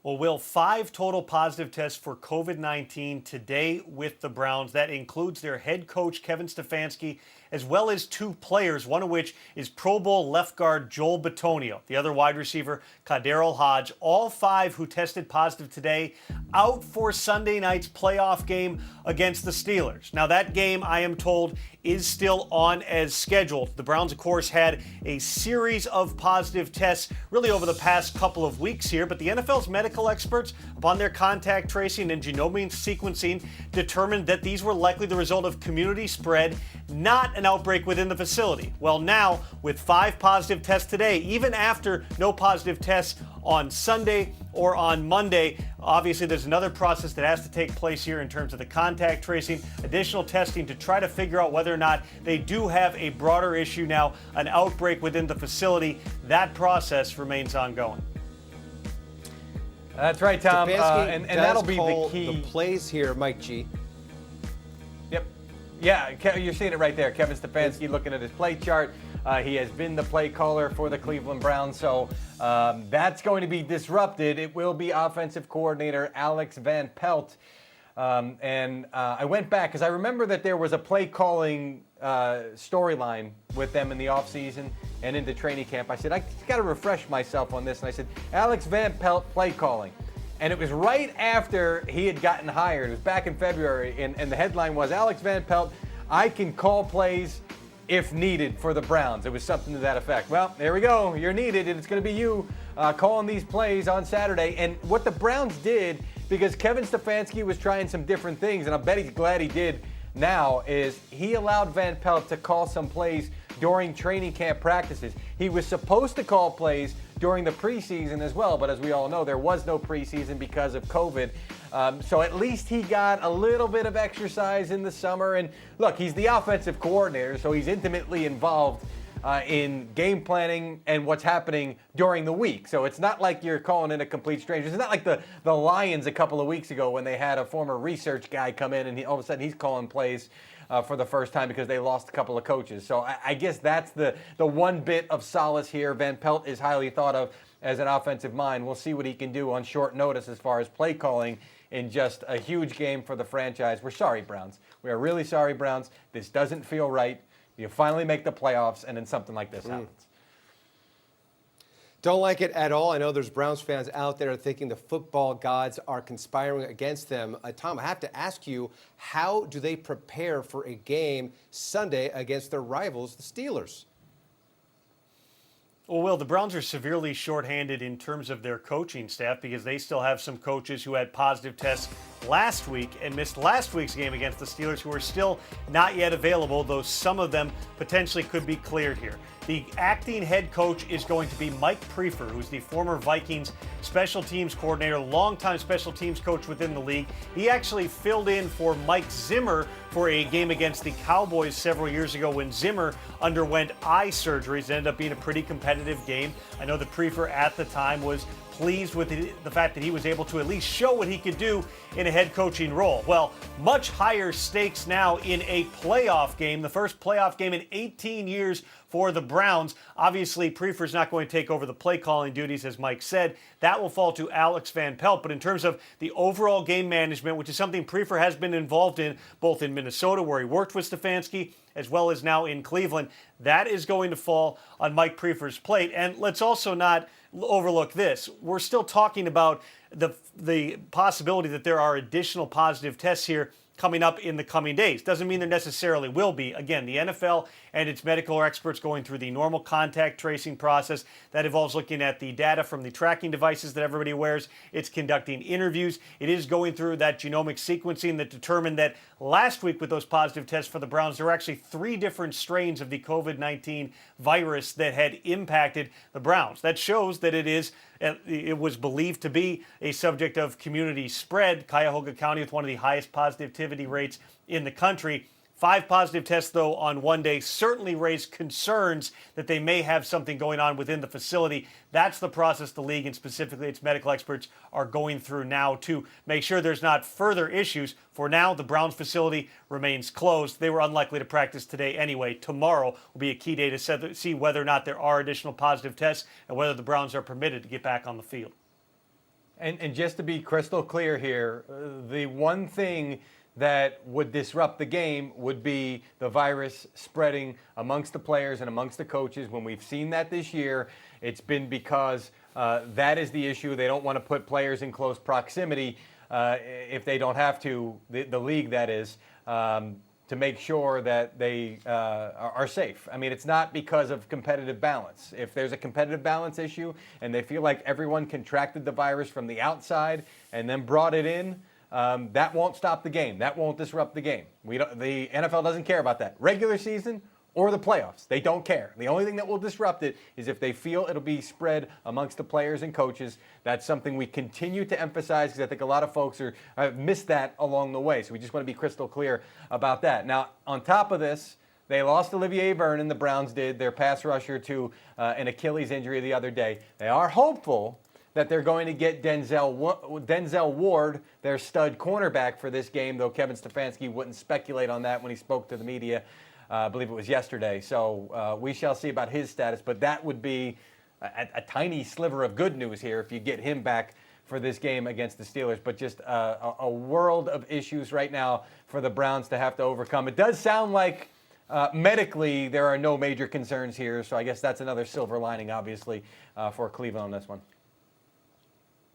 Well, Will, 5 total positive tests for COVID-19 today with the Browns. That includes their head coach, Kevin Stefanski, as well as 2 players, one of which is Pro Bowl left guard Joel Bitonio, the other wide receiver, Kaderil Hodge. All 5 who tested positive today out for Sunday night's playoff game against the Steelers. Now, that game, I am told, is still on as scheduled. The Browns, of course, had a series of positive tests really over the past couple of weeks here, but the NFL's medical experts, upon their contact tracing and genomic sequencing, determined that these were likely the result of community spread, not an outbreak within the facility. Well, now, with 5 positive tests today, even after no positive tests on Sunday or on Monday, obviously there's another process that has to take place here in terms of the contact tracing, additional testing to try to figure out whether or not they do have a broader issue now, an outbreak within the facility. That process remains ongoing. That's right, Tom. And that'll be the key. The plays here, Mike G. Yep. Yeah, you're seeing it right there. Kevin Stefanski looking at his play chart. He has been the play caller for the Cleveland Browns, so that's going to be disrupted. It will be offensive coordinator Alex Van Pelt. I went back because I remember that there was a play calling storyline with them in the offseason and into training camp. I said, I got to refresh myself on this. And I said, Alex Van Pelt play calling. And it was right after he had gotten hired. It was back in February. And the headline was, Alex Van Pelt, I can call plays if needed for the Browns. It was something to that effect. Well, there we go. You're needed, and it's going to be you calling these plays on Saturday. And what the Browns did, because Kevin Stefanski was trying some different things, and I bet he's glad he did now, is he allowed Van Pelt to call some plays during training camp practices. He was supposed to call plays during the preseason as well, but as we all know, there was no preseason because of COVID. So at least he got a little bit of exercise in the summer. And look, he's the offensive coordinator, so he's intimately involved in game planning and what's happening during the week. So it's not like you're calling in a complete stranger. It's not like the Lions a couple of weeks ago when they had a former research guy come in and all of a sudden he's calling plays for the first time because they lost a couple of coaches. So I guess that's the one bit of solace here. Van Pelt is highly thought of as an offensive mind. We'll see what he can do on short notice as far as play calling in just a huge game for the franchise. We're sorry, Browns. We are really sorry, Browns. This doesn't feel right. You finally make the playoffs, and then something like this happens. Don't like it at all. I know there's Browns fans out there thinking the football gods are conspiring against them. Tom, I have to ask you, how do they prepare for a game Sunday against their rivals, the Steelers? Well, Will, the Browns are severely shorthanded in terms of their coaching staff because they still have some coaches who had positive tests last week and missed last week's game against the Steelers, who are still not yet available, though some of them potentially could be cleared here. The acting head coach is going to be Mike Prefer, who's the former Vikings special teams coordinator, longtime special teams coach within the league. He actually filled in for Mike Zimmer for a game against the Cowboys several years ago when Zimmer underwent eye surgeries. It ended up being a pretty competitive game. I know that Prefer at the time was pleased with the fact that he was able to at least show what he could do in a head coaching role. Well, much higher stakes now in a playoff game, the first playoff game in 18 years for the Browns. Obviously, Prefer's not going to take over the play calling duties, as Mike said. That will fall to Alex Van Pelt. But in terms of the overall game management, which is something Prefer has been involved in, both in Minnesota, where he worked with Stefanski, as well as now in Cleveland, that is going to fall on Mike Prefer's plate. And let's also not overlook this. We're still talking about the possibility that there are additional positive tests here coming up in the coming days. Doesn't mean there necessarily will be. Again, the NFL and its medical experts going through the normal contact tracing process that involves looking at the data from the tracking devices that everybody wears. It's conducting interviews. It is going through that genomic sequencing that determined that last week with those positive tests for the Browns, there were actually 3 different strains of the COVID-19 virus that had impacted the Browns. That shows that it was believed to be a subject of community spread. Cuyahoga County with one of the highest positivity rates in the country. 5 positive tests, though, on one day certainly raised concerns that they may have something going on within the facility. That's the process the league and specifically its medical experts are going through now to make sure there's not further issues. For now, the Browns facility remains closed. They were unlikely to practice today anyway. Tomorrow will be a key day to see whether or not there are additional positive tests and whether the Browns are permitted to get back on the field. And just to be crystal clear here, the one thing that would disrupt the game would be the virus spreading amongst the players and amongst the coaches. When we've seen that this year, it's been because that is the issue. They don't want to put players in close proximity if they don't have to, the league that is, to make sure that they are safe. I mean, it's not because of competitive balance. If there's a competitive balance issue and they feel like everyone contracted the virus from the outside and then brought it in, that won't stop the game. That won't disrupt the game. The NFL doesn't care about that. Regular season or the playoffs, they don't care. The only thing that will disrupt it is if they feel it'll be spread amongst the players and coaches. That's something we continue to emphasize because I think a lot of folks have missed that along the way. So we just want to be crystal clear about that. Now, on top of this, they lost Olivier Vernon, the Browns did, their pass rusher, to an Achilles injury the other day. They are hopeful that they're going to get Denzel Ward, their stud cornerback, for this game, though Kevin Stefanski wouldn't speculate on that when he spoke to the media. I believe it was yesterday. So we shall see about his status. But that would be a tiny sliver of good news here if you get him back for this game against the Steelers. But just a world of issues right now for the Browns to have to overcome. It does sound like medically there are no major concerns here. So I guess that's another silver lining, obviously, for Cleveland on this one.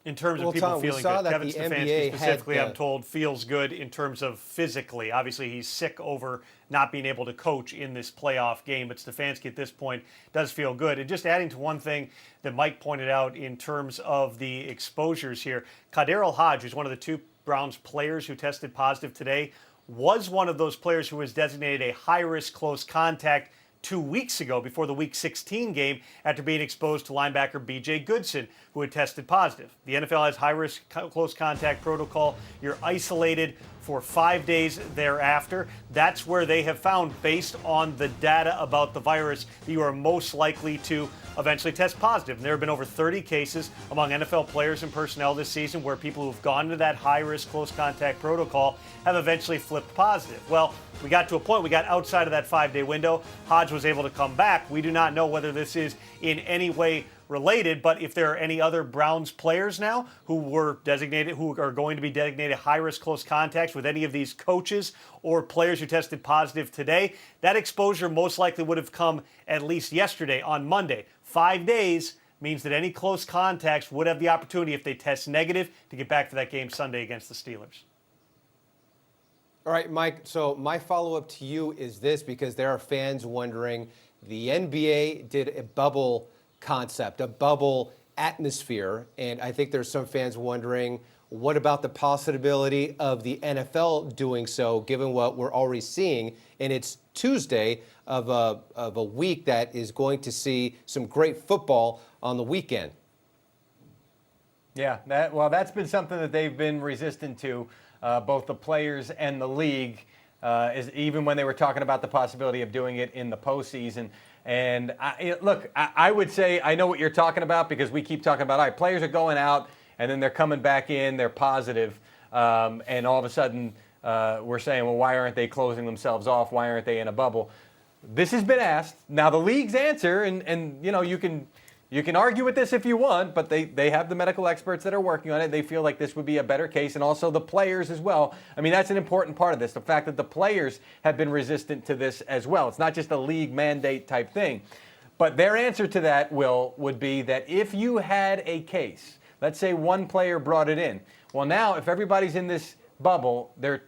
In terms of people feeling good, Kevin Stefanski specifically, I'm told, feels good in terms of physically. Obviously, he's sick over not being able to coach in this playoff game, but Stefanski at this point does feel good. And just adding to one thing that Mike pointed out in terms of the exposures here, Kaderil Hodge, who's one of the two Browns players who tested positive today, was one of those players who was designated a high-risk close contact 2 weeks ago before the Week 16 game after being exposed to linebacker B.J. Goodson, who had tested positive. The NFL has high-risk close contact protocol. You're isolated for 5 days thereafter. That's where they have found, based on the data about the virus, that you are most likely to eventually test positive. And there have been over 30 cases among NFL players and personnel this season where people who have gone to that high-risk close contact protocol have eventually flipped positive. Well, we got to a point, we got outside of that 5-day window. Hodge was able to come back. We do not know whether this is in any way related, but if there are any other Browns players now who were designated, who are going to be designated high-risk close contacts with any of these coaches or players who tested positive today, that exposure most likely would have come at least yesterday on Monday. 5 days means that any close contacts would have the opportunity, if they test negative, to get back to that game Sunday against the Steelers. All right, Mike, so my follow-up to you is this, because there are fans wondering, the NBA did a bubble concept, a bubble atmosphere, and I think there's some fans wondering, what about the possibility of the NFL doing so, given what we're already seeing? And it's Tuesday of a week that is going to see some great football on the weekend. Yeah, that's been something that they've been resistant to, both the players and the league, even when they were talking about the possibility of doing it in the postseason. And I would say I know what you're talking about, because we keep talking about, all right, players are going out and then they're coming back in, they're positive, and all of a sudden we're saying, well, why aren't they closing themselves off? Why aren't they in a bubble? This has been asked. Now the league's answer, and you know, you can argue with this if you want, but they have the medical experts that are working on it. They feel like this would be a better case, and also the players as well. I mean, that's an important part of this, the fact that the players have been resistant to this as well. It's not just a league mandate type thing. But their answer to that, would be that if you had a case, let's say one player brought it in. Well, now if everybody's in this bubble, they're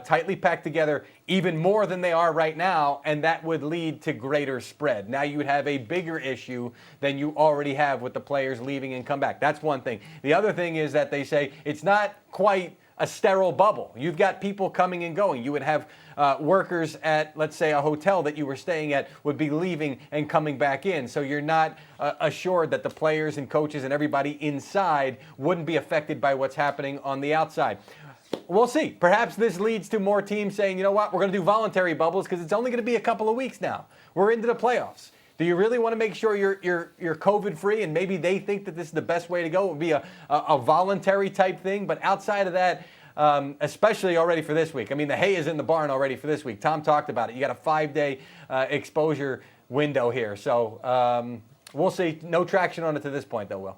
tightly packed together even more than they are right now, and that would lead to greater spread. Now you would have a bigger issue than you already have with the players leaving and come back. That's one thing. The other thing is that they say it's not quite a sterile bubble. You've got people coming and going. You would have workers at, let's say, a hotel that you were staying at would be leaving and coming back in. So you're not assured that the players and coaches and everybody inside wouldn't be affected by what's happening on the outside. We'll see. Perhaps this leads to more teams saying, you know what, we're going to do voluntary bubbles because it's only going to be a couple of weeks now. We're into the playoffs. Do you really want to make sure you're COVID-free? And maybe they think that this is the best way to go. It would be a voluntary type thing. But outside of that, especially already for this week, I mean, the hay is in the barn already for this week. Tom talked about it. You got a 5-day exposure window here. So we'll see. No traction on it to this point, though, Will.